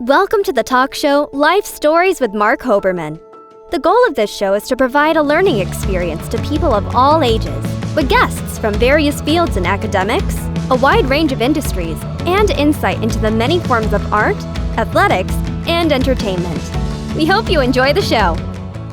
Welcome to the talk show Life Stories with Marc Hoberman. The goal of this show is to provide a learning experience to people of all ages, with guests from various fields in academics, a wide range of industries, and insight into the many forms of art, athletics, and entertainment. We hope you enjoy the show.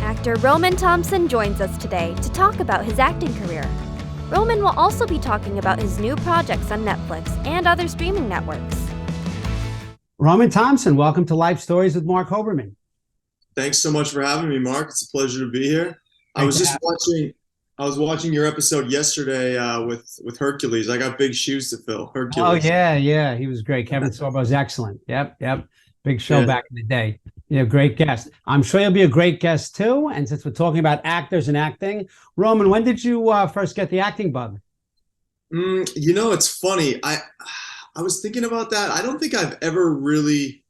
Actor Roman Thomson joins us today to talk about his acting career. Roman will also be talking about his new projects on Netflix and other streaming networks. Roman Thomson, welcome to Life Stories with Marc Hoberman. Thanks so much for having me, Mark. It's a pleasure to be here. I was watching your episode yesterday with Hercules. I got big shoes to fill. Hercules. Oh, yeah. He was great. Kevin Sorbo was excellent. Yep. Big show back in the day. Great guest. I'm sure you'll be a great guest too. And since we're talking about actors and acting, Roman, when did you first get the acting bug? It's funny. I was thinking about that. I don't think I've ever really.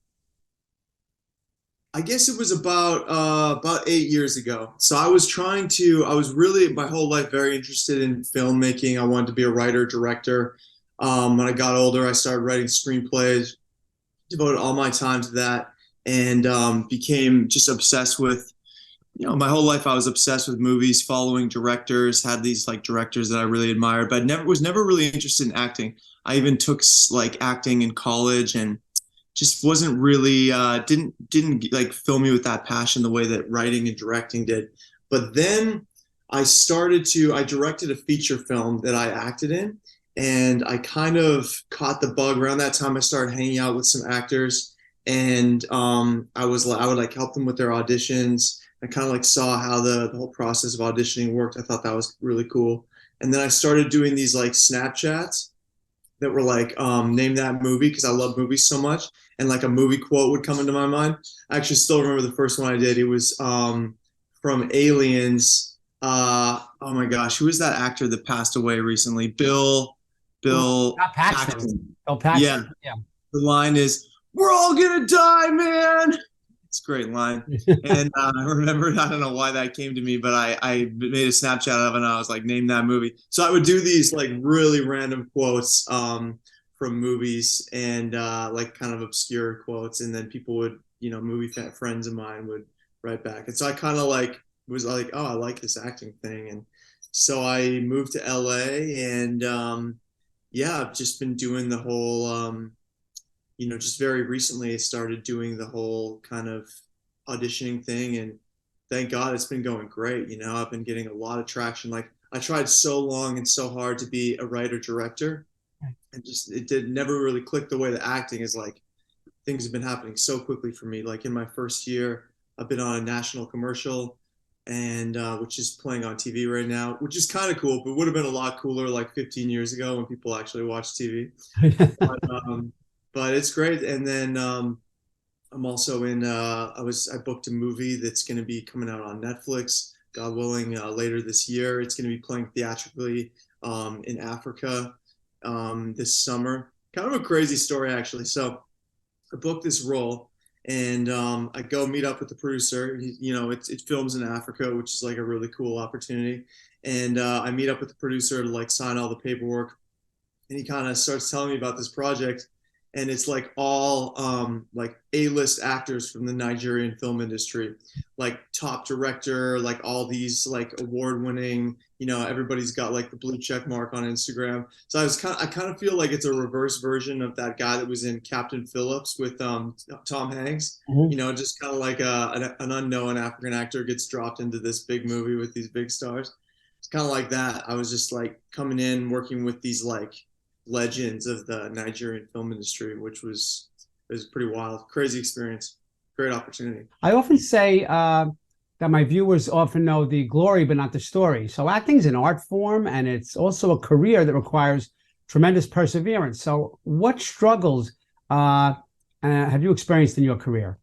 I guess it was about 8 years ago. So I was really my whole life very interested in filmmaking. I wanted to be a writer, director. When I got older, I started writing screenplays, devoted all my time to that, and became just obsessed with, my whole life I was obsessed with movies, following directors, had these directors that I really admired, but was never really interested in acting. I even took acting in college and just wasn't really didn't fill me with that passion the way that writing and directing did. But then I directed a feature film that I acted in, and I kind of caught the bug. Around that time I started hanging out with some actors, and I would help them with their auditions. I kind of saw how the whole process of auditioning worked. I thought that was really cool. And then I started doing these Snapchats that were name that movie, because I love movies so much, and a movie quote would come into my mind. I actually still remember the first one I did. It was from Aliens. Oh my gosh, who was that actor that passed away recently? Bill Paxton. Bill Paxton. Yeah. The line is, "We're all gonna die, man." It's a great line. And I remember, I don't know why that came to me, but I made a Snapchat of it, and I was name that movie. So I would do these really random quotes from movies, and kind of obscure quotes, and then people would, movie friends of mine would write back. And so I kind of was oh, I like this acting thing. And so I moved to LA, and I've just been doing the whole just very recently I started doing the whole kind of auditioning thing, and thank God it's been going great. I've been getting a lot of traction. I tried so long and so hard to be a writer director, and never really clicked the way that acting is. Things have been happening so quickly for me. In my first year, I've been on a national commercial, and which is playing on TV right now, which is kind of cool, but would have been a lot cooler 15 years ago when people actually watched TV. But it's great. And then I'm also in. I booked a movie that's going to be coming out on Netflix, God willing, later this year. It's going to be playing theatrically in Africa this summer. Kind of a crazy story, actually. So I booked this role, and I go meet up with the producer. It films in Africa, which is a really cool opportunity. And I meet up with the producer to sign all the paperwork, and he kind of starts telling me about this project. And it's all A-list actors from the Nigerian film industry, top director, all these award-winning, everybody's got the blue check mark on Instagram. So I kind of feel it's a reverse version of that guy that was in Captain Phillips with Tom Hanks. Mm-hmm. Just kind of an unknown African actor gets dropped into this big movie with these big stars. It's kind of like that. I was just coming in, working with these legends of the Nigerian film industry, which was pretty wild, crazy experience, great opportunity. I often say that my viewers often know the glory but not the story. So acting is an art form, and it's also a career that requires tremendous perseverance. So what struggles have you experienced in your career?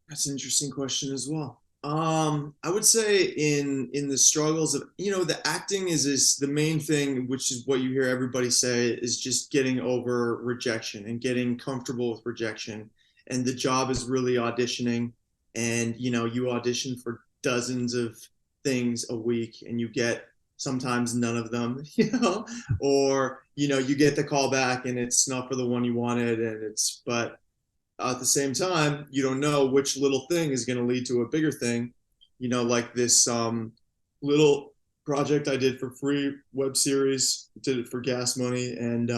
That's an interesting question as well. I would say in the struggles of, the acting is the main thing, which is what you hear everybody say, is just getting over rejection and getting comfortable with rejection. And the job is really auditioning, and, you audition for dozens of things a week, and you get sometimes none of them, or, you get the call back and it's not for the one you wanted. But at the same time, you don't know which little thing is going to lead to a bigger thing, like this little project I did for free web series, did it for gas money. And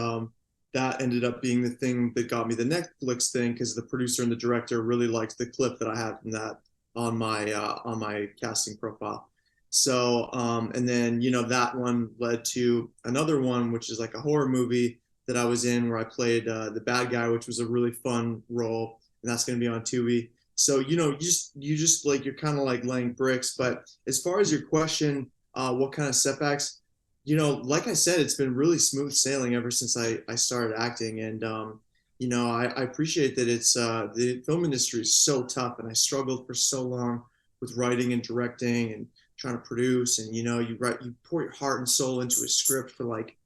that ended up being the thing that got me the Netflix thing, because the producer and the director really liked the clip that I had from that on my casting profile. So and then that one led to another one, which is like a horror movie that I was in, where I played the bad guy, which was a really fun role, and that's going to be on Tubi. So you just like, you're kind of like laying bricks. But as far as your question, what kind of setbacks? Like I said, it's been really smooth sailing ever since I started acting. And I appreciate that it's the film industry is so tough, and I struggled for so long with writing and directing and trying to produce. And you pour your heart and soul into a script for like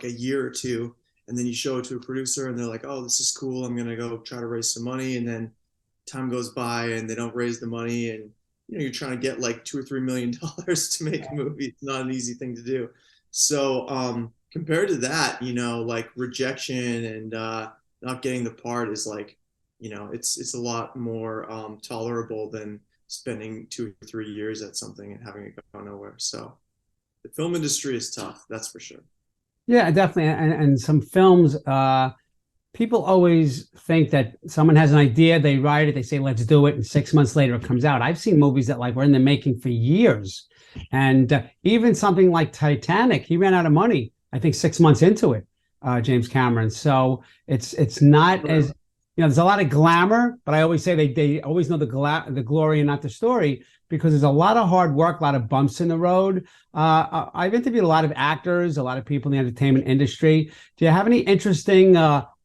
a year or two, and then you show it to a producer and they're like, oh, this is cool, I'm gonna go try to raise some money. And then time goes by and they don't raise the money, and you're trying to get like $2 or $3 million to make a movie. It's not an easy thing to do. So compared to that, like rejection and not getting the part is like, it's a lot more tolerable than spending 2 or 3 years at something and having it go nowhere. So the film industry is tough, that's for sure. Yeah, definitely. And some films, people always think that someone has an idea, they write it, they say, let's do it. And 6 months later, it comes out. I've seen movies that like were in the making for years. And even something like Titanic, he ran out of money, I think 6 months into it, James Cameron. So it's not as, there's a lot of glamour, but I always say they always know the glory and not the story, because there's a lot of hard work, a lot of bumps in the road. I've interviewed a lot of actors, a lot of people in the entertainment industry. Do you have any interesting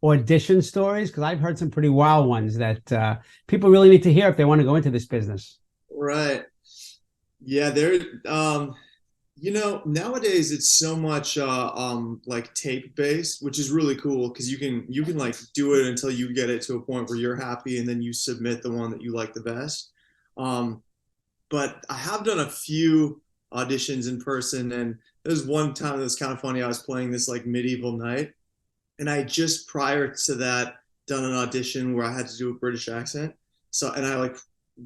audition stories? Because I've heard some pretty wild ones that people really need to hear if they want to go into this business. Right. Yeah, nowadays it's so much like tape based, which is really cool, because you can like do it until you get it to a point where you're happy, and then you submit the one that you like the best. But I have done a few auditions in person, and there was one time that was kind of funny. I was playing this like medieval knight, and I just prior to that done an audition where I had to do a British accent. So, and I like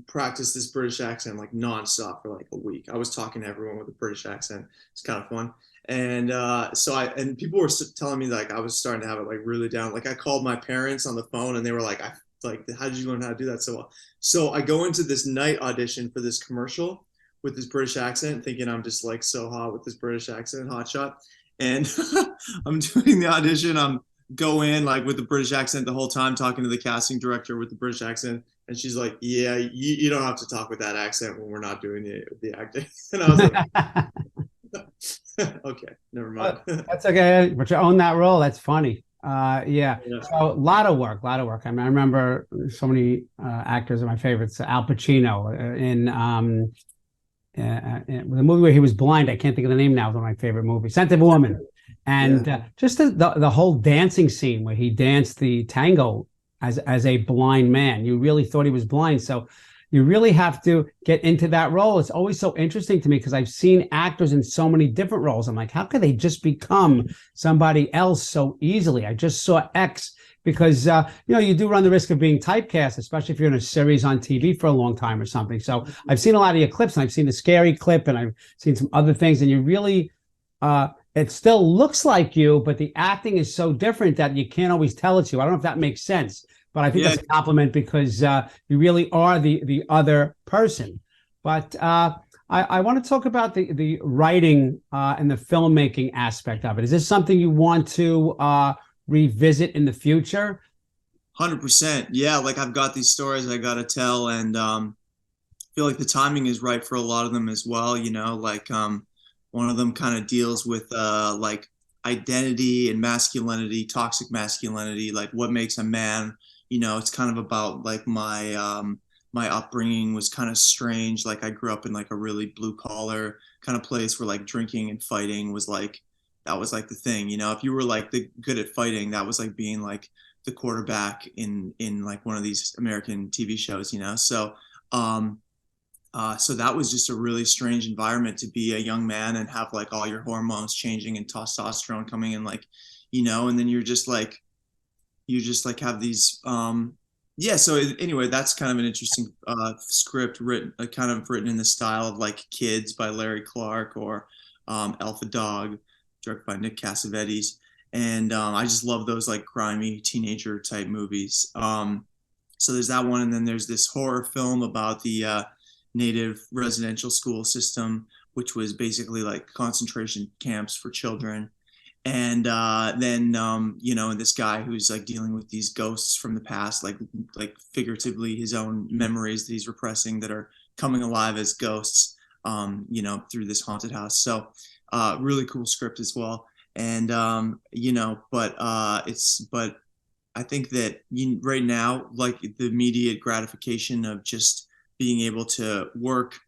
practiced this British accent like nonstop for like a week. I was talking to everyone with a British accent. It's kind of fun. And and people were telling me like I was starting to have it like really down. Like I called my parents on the phone, and they were like, how did you learn how to do that so well? So I go into this night audition for this commercial with this British accent, thinking I'm just like so hot with this British accent, hot shot. And I'm doing the audition. I'm go in like with the British accent the whole time, talking to the casting director with the British accent. And she's like, yeah, you don't have to talk with that accent when we're not doing the acting. And I was like, okay, never mind. That's okay. But you own that role. That's funny. Yeah. Yeah. So a lot of work. I mean, I remember so many actors are my favorites. Al Pacino in the movie where he was blind. I can't think of the name now. It's one of my favorite movies, Scent of a Woman. And just the whole dancing scene where he danced the tango as a blind man. You really thought he was blind. So you really have to get into that role. It's always so interesting to me because I've seen actors in so many different roles. I'm like, how could they just become somebody else so easily? I just saw X because, you do run the risk of being typecast, especially if you're in a series on TV for a long time or something. So I've seen a lot of your clips, and I've seen the scary clip, and I've seen some other things, and you really, it still looks like you, but the acting is so different that you can't always tell it's you. I don't know if that makes sense, but I think that's a compliment because you really are the other person. But I want to talk about the writing and the filmmaking aspect of it. Is this something you want to revisit in the future? 100%. Yeah, like I've got these stories I got to tell, and feel like the timing is right for a lot of them as well. Like one of them kind of deals with like identity and masculinity, toxic masculinity, like what makes a man. It's kind of about like my upbringing was kind of strange. Like I grew up in like a really blue collar kind of place where like drinking and fighting was like, that was like the thing. If you were like good at fighting, that was like being like the quarterback in like one of these American TV shows. So So that was just a really strange environment to be a young man and have like all your hormones changing and testosterone coming in, like, and then you just like have these yeah. So anyway, that's kind of an interesting script written, kind of written in the style of like Kids by Larry Clark, or Alpha Dog, directed by Nick Cassavetes. And I just love those like grimy teenager type movies. So there's that one, and then there's this horror film about the native residential school system, which was basically like concentration camps for children. And then and this guy who's like dealing with these ghosts from the past, like figuratively his own memories that he's repressing that are coming alive as ghosts, through this haunted house. So really cool script as well. And but I think that right now, like the immediate gratification of just being able to work,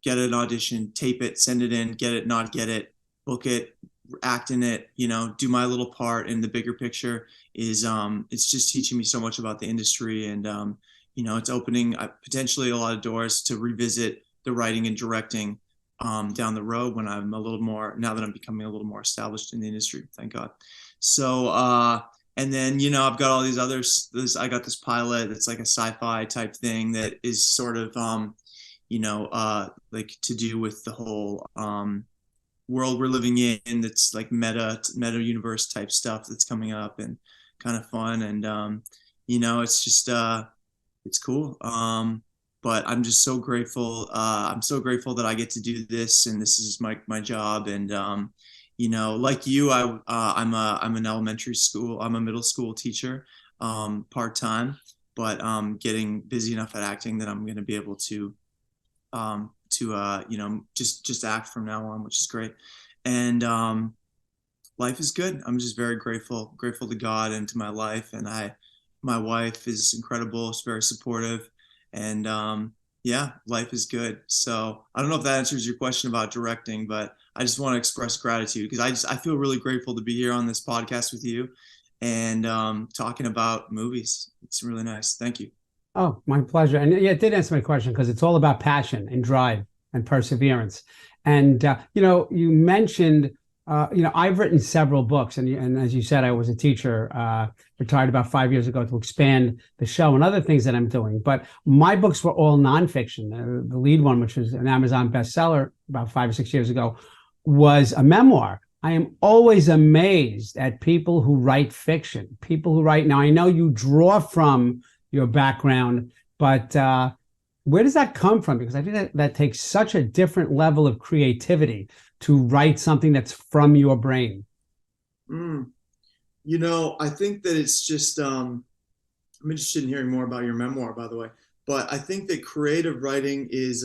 get an audition, tape it, send it in, get it, not get it, book it, act in it, do my little part in the bigger picture is it's just teaching me so much about the industry. And it's opening potentially a lot of doors to revisit the writing and directing down the road when I'm a little more, now that I'm becoming a little more established in the industry, thank God. So and then I've got all these others, I got this pilot that's like a sci-fi type thing that is sort of like to do with the whole world we're living in, that's like meta universe type stuff that's coming up, and kind of fun. And it's just it's cool. But I'm just so grateful. I'm so grateful that I get to do this, and this is my job. And like you, I'm an elementary school, I'm a middle school teacher, part time, but getting busy enough at acting that I'm going to be able to just act from now on, which is great. And life is good. I'm just very grateful to God and to my life. And my wife is incredible. She's very supportive. And yeah, life is good. So I don't know if that answers your question about directing, but I just want to express gratitude because I feel really grateful to be here on this podcast with you and talking about movies. It's really nice. Thank you. Oh, my pleasure. And yeah, it did answer my question, because it's all about passion and drive and perseverance. And you mentioned, I've written several books, and as you said, I was a teacher, retired about 5 years ago to expand the show and other things that I'm doing. But my books were all nonfiction. The lead one, which was an Amazon bestseller about 5 or 6 years ago, was a memoir. I am always amazed at people who write fiction, people who write. Now, I know you draw from your background, but where does that come from? Because I think that takes such a different level of creativity to write something that's from your brain. I think that it's just, I'm interested in hearing more about your memoir, by the way, but I think that creative writing is,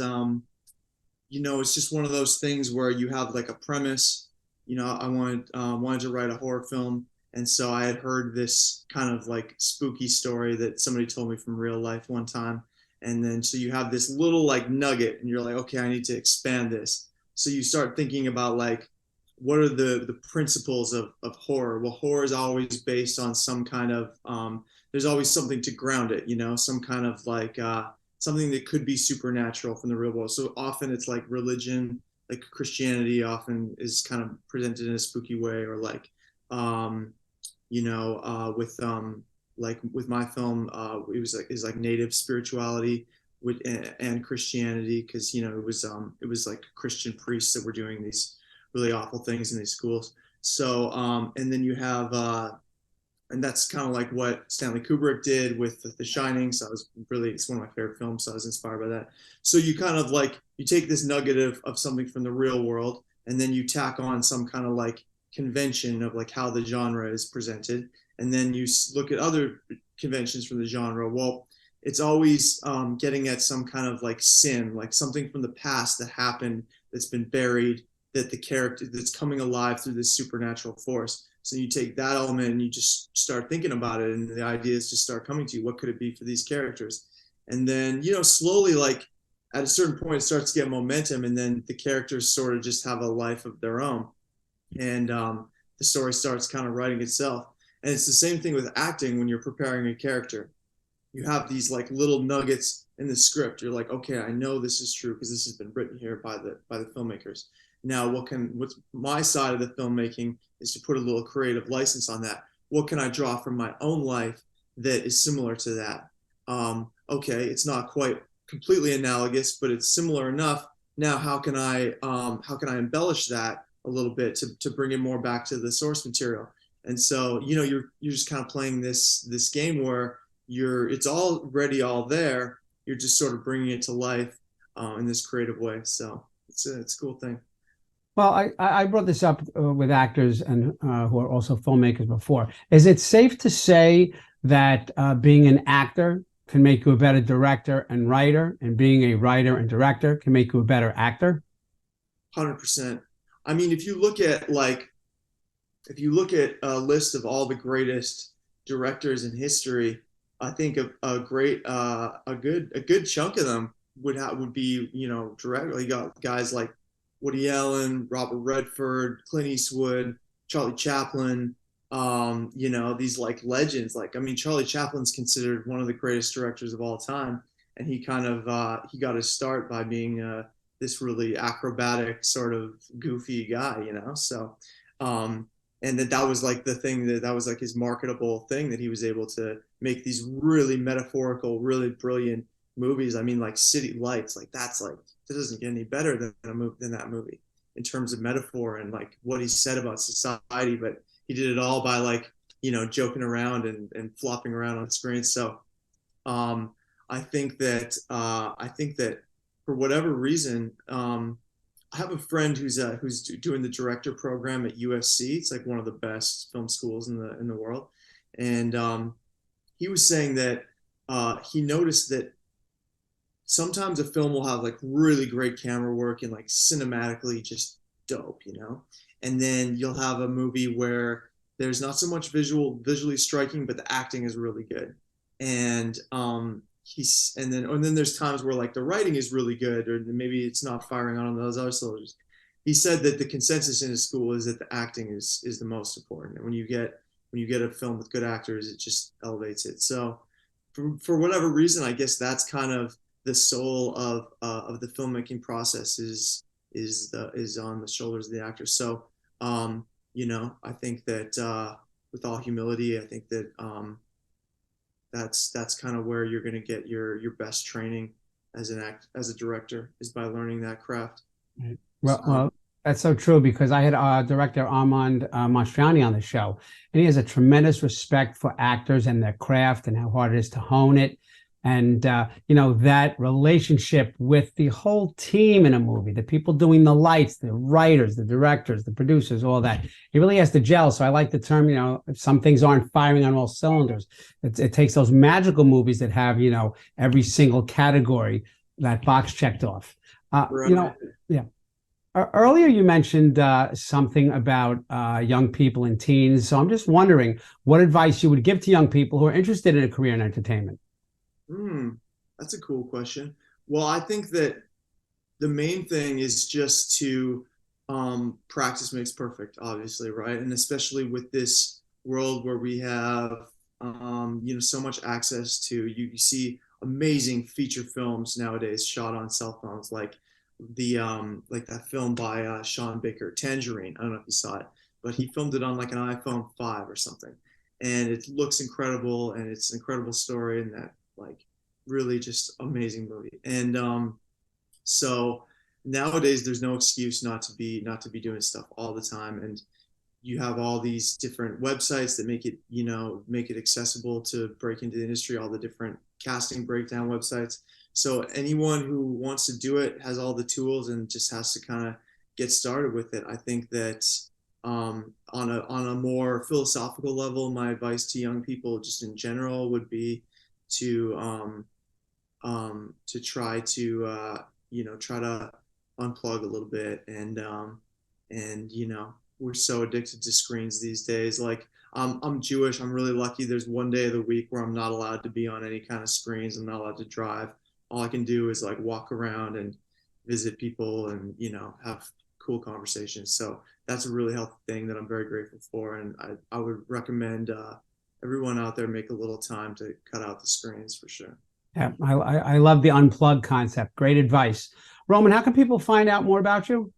it's just one of those things where you have like a premise. I wanted to write a horror film. And so I had heard this kind of like spooky story that somebody told me from real life one time. And then so you have this little like nugget, and you're like, okay, I need to expand this. So you start thinking about like, what are the principles of horror? Well, horror is always based on some kind of, there's always something to ground it, some kind of like something that could be supernatural from the real world. So often it's like religion, like Christianity often is kind of presented in a spooky way, or like, with my film, it was like native spirituality and Christianity, because it was like Christian priests that were doing these really awful things in these schools. So and then you have and that's kind of like what Stanley Kubrick did with The Shining. So it's one of my favorite films. So I was inspired by that. So you kind of like, you take this nugget of something from the real world, and then you tack on some kind of like convention of like how the genre is presented. And then you look at other conventions from the genre. Well, it's always getting at some kind of like sin, like something from the past that happened that's been buried, that the character that's coming alive through this supernatural force. So you take that element and you just start thinking about it, and the ideas just start coming to you. What could it be for these characters? And then, slowly, like at a certain point, it starts to get momentum, and then the characters sort of just have a life of their own. And the story starts kind of writing itself. And it's the same thing with acting when you're preparing a character. you have these like little nuggets in the script. You're like, okay, I know this is true because this has been written here by the filmmakers. Now, what's my side of the filmmaking is to put a little creative license on that. What can I draw from my own life that is similar to that? Okay, it's not quite completely analogous, but it's similar enough. Now, how can I embellish that a little bit to bring it more back to the source material? And so, you're just kind of playing this game where it's already all there. You're just sort of bringing it to life in this creative way. So it's a cool thing. Well, I brought this up with actors and who are also filmmakers before. Is it safe to say that being an actor can make you a better director and writer, and being a writer and director can make you a better actor? 100%. I mean, if you look at a list of all the greatest directors in history, I think a good chunk of them would be, directly. You got guys like Woody Allen, Robert Redford, Clint Eastwood, Charlie Chaplin, these like legends. Like, I mean, Charlie Chaplin's considered one of the greatest directors of all time, and he kind of he got his start by being this really acrobatic, sort of goofy guy, So, and that was like the thing that was like his marketable thing, that he was able to make these really metaphorical, really brilliant movies. I mean, like City Lights, like that doesn't get any better than that movie in terms of metaphor and like what he said about society. But he did it all by like joking around and flopping around on screen. So um, I think that for whatever reason, I have a friend who's doing the director program at USC. It's like one of the best film schools in the world, and he was saying that he noticed that sometimes a film will have like really great camera work and like cinematically just dope, and then you'll have a movie where there's not so much visually striking, but the acting is really good, and and then there's times where like the writing is really good, or maybe it's not firing on those other cylinders. He said that the consensus in his school is that the acting is the most important, and when you get a film with good actors, it just elevates it. So for whatever reason, I guess that's kind of the soul of the filmmaking process is on the shoulders of the actors. So I think that with all humility, I think that that's kind of where you're going to get your best training as as a director, is by learning that craft. Right. Well, that's so true, because I had director Armand Mastriani on the show, and he has a tremendous respect for actors and their craft and how hard it is to hone it. And that relationship with the whole team in a movie, the people doing the lights, the writers, the directors, the producers, all that, he really has to gel. So I like the term, some things aren't firing on all cylinders. It takes those magical movies that have every single category, that box checked off. Right. Yeah. Earlier, you mentioned something about young people and teens. So I'm just wondering what advice you would give to young people who are interested in a career in entertainment. That's a cool question. Well, I think that the main thing is just to practice makes perfect, obviously, right? And especially with this world where we have so much access to, you see amazing feature films nowadays shot on cell phones, like like that film by Sean Baker, Tangerine. I don't know if you saw it, but he filmed it on like an iPhone 5 or something, and it looks incredible, and it's an incredible story, and that like really just amazing movie. And so nowadays there's no excuse not to be doing stuff all the time, and you have all these different websites that make it accessible to break into the industry, all the different casting breakdown websites. So anyone who wants to do it has all the tools and just has to kind of get started with it. I think that on a more philosophical level, my advice to young people just in general would be to try to try to unplug a little bit, and we're so addicted to screens these days. Like I'm Jewish. I'm really lucky. There's one day of the week where I'm not allowed to be on any kind of screens. I'm not allowed to drive. All I can do is like walk around and visit people and have cool conversations. So that's a really healthy thing that I'm very grateful for, and I would recommend everyone out there make a little time to cut out the screens for sure. Yeah, I love the unplug concept. Great advice. Roman, how can people find out more about you?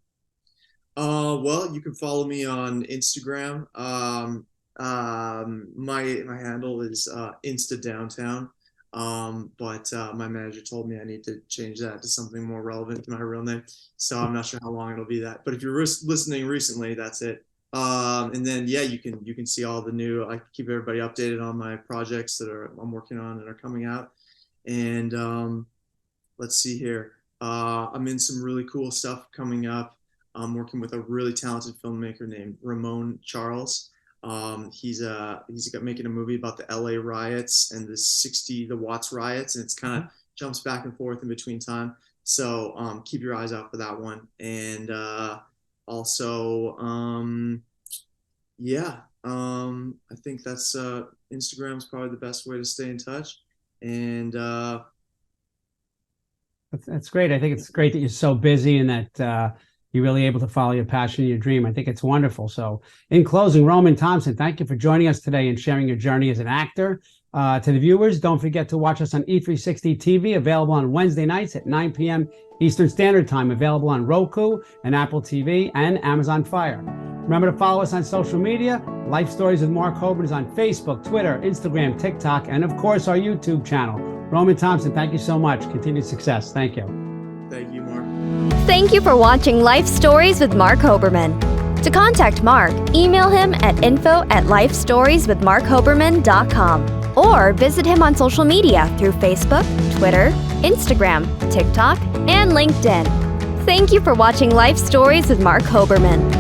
Well, you can follow me on Instagram. My handle is Insta Downtown. But my manager told me I need to change that to something more relevant to my real name. So I'm not sure how long it'll be that. But if you're listening recently, that's it. And then yeah, you can see all the new. I keep everybody updated on my projects that I'm working on and are coming out. And let's see here. I'm in some really cool stuff coming up. I'm working with a really talented filmmaker named Ramon Charles. He's making a movie about the LA riots and the Watts riots, and it's kind of jumps back and forth in between time. So keep your eyes out for that one. And also, I think that's Instagram's probably the best way to stay in touch. And that's great. I think it's great that you're so busy and that you're really able to follow your passion and your dream. I think it's wonderful. So in closing, Roman Thomson, thank you for joining us today and sharing your journey as an actor. To the viewers, don't forget to watch us on E360 TV, available on Wednesday nights at 9 p.m. Eastern Standard Time, available on Roku and Apple TV and Amazon Fire. Remember to follow us on social media. Life Stories with Marc Hoberman is on Facebook, Twitter, Instagram, TikTok, and of course our YouTube channel. Roman Thomson, thank you so much. Continued success. Thank you. Thank you, Mark. Thank you for watching Life Stories with Marc Hoberman. To contact Marc, email him at info@lifestorieswithmarchoberman.com or visit him on social media through Facebook, Twitter, Instagram, TikTok, and LinkedIn. Thank you for watching Life Stories with Marc Hoberman.